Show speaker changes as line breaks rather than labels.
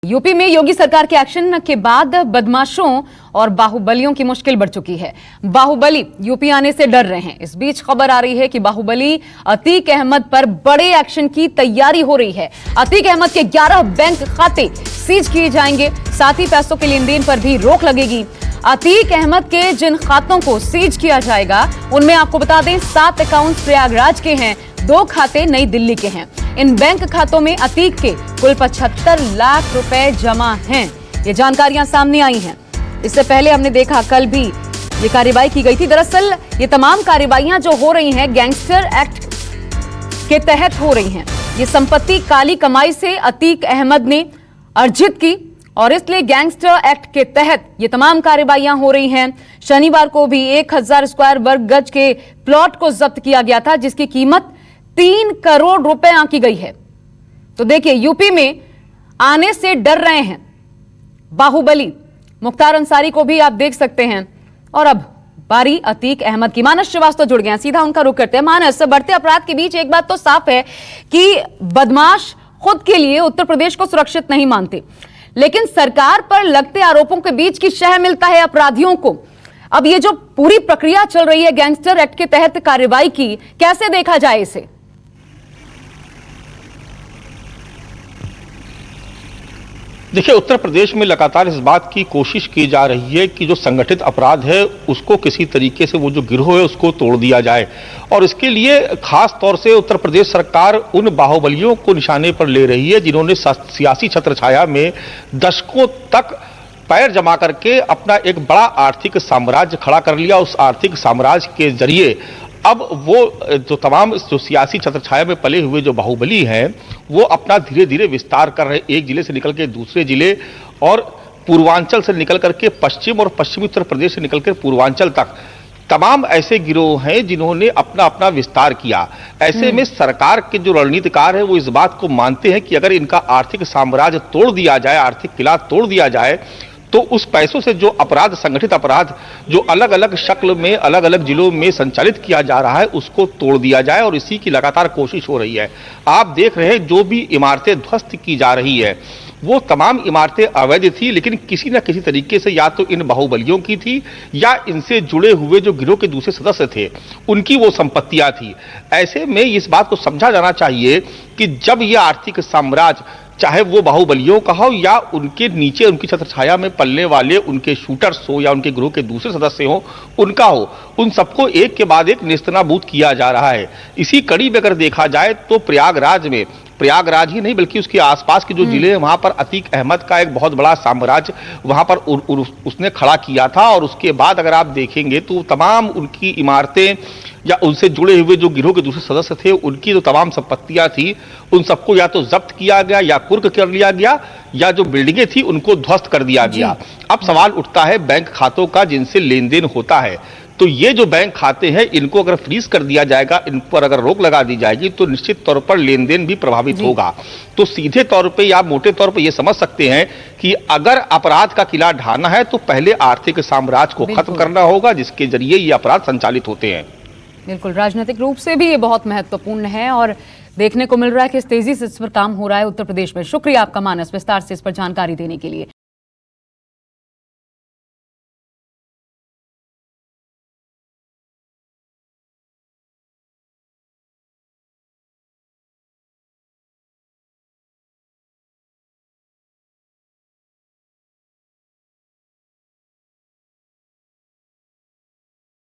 UP में योगी सरकार के एक्शन के बाद बदमाशों और बाहुबलियों की मुश्किल बढ़ चुकी है। बाहुबली यूपी आने से डर रहे हैं। इस बीच खबर आ रही है कि बाहुबली अतीक अहमद पर बड़े एक्शन की तैयारी हो रही है। अतीक अहमद के 11 बैंक खाते सीज किए जाएंगे, साथ ही पैसों के लेन देन पर भी रोक लगेगी। अतीक अहमद के जिन खातों को सीज किया जाएगा उनमें आपको बता दें 7 अकाउंट प्रयागराज के हैं, 2 खाते नई दिल्ली के हैं। इन बैंक खातों में अतीक के कुल 75 लाख रुपए जमा हैं। ये जानकारियां सामने आई हैं। इससे पहले हमने देखा कल भी ये कार्रवाई की गई थी। दरअसल ये तमाम कार्रवाइयां जो हो रही हैं गैंगस्टर एक्ट के तहत हो रही हैं। ये संपत्ति काली कमाई से अतीक अहमद ने अर्जित की और इसलिए गैंगस्टर एक्ट के तहत ये तमाम कार्रवाइयां हो रही हैं। शनिवार को भी 1000 स्क्वायर वर्ग गज के प्लॉट को जब्त किया गया था, जिसकी कीमत 3 करोड़ रुपए आंकी गई है। तो देखिए, यूपी में आने से डर रहे हैं बाहुबली। मुख्तार अंसारी को भी आप देख सकते हैं। और अब बारी अतीक अहमद की। मानस श्रीवास्तव जुड़ गए हैं, सीधा उनका रुख करते हैं। मानस, बढ़ते अपराध के बीच एक बात तो साफ है कि बदमाश खुद के लिए उत्तर प्रदेश को सुरक्षित नहीं मानते, लेकिन सरकार पर लगते आरोपों के बीच की शह मिलता है अपराधियों को। अब ये जो पूरी प्रक्रिया चल रही है गैंगस्टर एक्ट के तहत कार्रवाई की, कैसे देखा जाए इसे?
देखिए, उत्तर प्रदेश में लगातार इस बात की कोशिश की जा रही है कि जो संगठित अपराध है उसको किसी तरीके से, वो जो गिरोह है उसको तोड़ दिया जाए। और इसके लिए खास तौर से उत्तर प्रदेश सरकार उन बाहुबलियों को निशाने पर ले रही है जिन्होंने सियासी छत्रछाया में दशकों तक पैर जमा करके अपना एक बड़ा आर्थिक साम्राज्य खड़ा कर लिया। उस आर्थिक साम्राज्य के जरिए अब वो जो तमाम जो सियासी छत्रछाया में पले हुए जो बाहुबली हैं वो अपना धीरे धीरे विस्तार कर रहे हैं, एक जिले से निकल के दूसरे जिले और पूर्वांचल से निकल करके पश्चिम और पश्चिमी उत्तर प्रदेश से निकल कर पूर्वांचल तक तमाम ऐसे गिरोह हैं जिन्होंने अपना अपना विस्तार किया। ऐसे में सरकार के जो रणनीतिकार है वो इस बात को मानते हैं कि अगर इनका आर्थिक साम्राज्य तोड़ दिया जाए, आर्थिक किला तोड़ दिया जाए, तो उस पैसों से जो अपराध, संगठित अपराध जो अलग अलग शक्ल में अलग अलग जिलों में संचालित किया जा रहा है उसको तोड़ दिया जाए। और इसी की लगातार कोशिश हो रही है। आप देख रहे हैं जो भी इमारतें ध्वस्त की जा रही है वो तमाम इमारतें अवैध थी, लेकिन किसी न किसी तरीके से या तो इन बाहुबलियों की थी या इनसे जुड़े हुए जो गिरोह के दूसरे सदस्य थे उनकी वो संपत्तियां थी। ऐसे में इस बात को समझा जाना चाहिए कि जब ये आर्थिक साम्राज्य, चाहे वो बाहुबलियों का हो या उनके नीचे उनकी छत्रछाया में पलने वाले उनके शूटर्स हो या उनके ग्रुप के दूसरे सदस्य हो, उनका हो, उन सबको एक के बाद एक नेस्तनाबूद किया जा रहा है। इसी कड़ी में अगर देखा जाए तो प्रयागराज में, प्रयागराज ही नहीं बल्कि उसके आसपास के जो जिले हैं वहां पर अतीक अहमद का एक बहुत बड़ा साम्राज्य वहां पर उसने खड़ा किया था। और उसके बाद अगर आप देखेंगे तो तमाम उनकी इमारतें या उनसे जुड़े हुए जो गिरोह के दूसरे सदस्य थे उनकी जो तमाम संपत्तियां थी उन सबको या तो जब्त किया गया या कुर्क कर लिया गया या जो बिल्डिंगें थी उनको ध्वस्त कर दिया गया। अब सवाल उठता है बैंक खातों का जिनसे लेन देन होता है। तो ये जो बैंक खाते हैं इनको अगर फ्रीज कर दिया जाएगा, इन पर अगर रोक लगा दी जाएगी तो निश्चित तौर पर लेन देन भी प्रभावित होगा। तो सीधे तौर पे या मोटे तौर पे ये समझ सकते हैं कि अगर अपराध का किला ढाना है तो पहले आर्थिक साम्राज्य को खत्म करना होगा जिसके जरिए ये अपराध संचालित होते हैं।
बिल्कुल, राजनीतिक रूप से भी ये बहुत महत्वपूर्ण है और देखने को मिल रहा है कि इस तेजी से इस पर काम हो रहा है उत्तर प्रदेश में। शुक्रिया आपका मानस, विस्तार से इस पर जानकारी देने के लिए।